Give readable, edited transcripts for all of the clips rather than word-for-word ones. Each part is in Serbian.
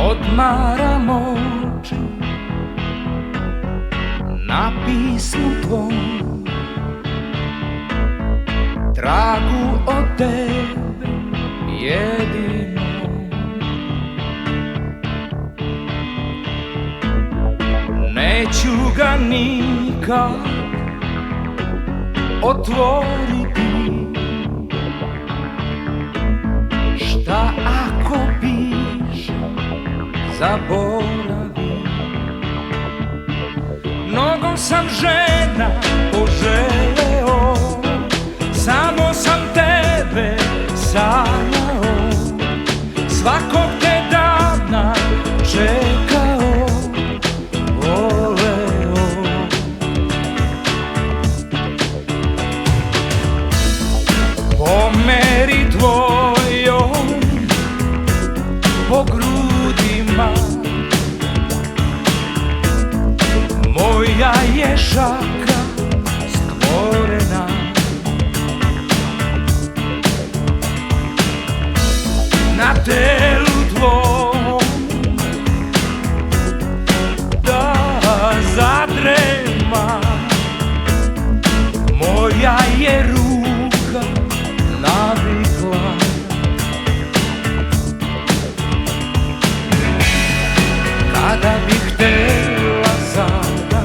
odmaram oči na pismu tvom, tragu od tebe jedinom. Neću ga nikad otvoriti. Šta ako piše zaboravi? Mnogo sam žena poželeo, samo sam tebe sanjao, svakog te dana čekao, voleo. Po meri tvojom, po grudima, moja je šaka stvorena. Na telu tvom da zadrema, moja je ruka navikla. Kada bih htela sada,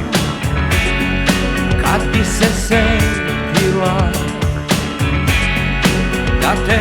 kad bi se setila da te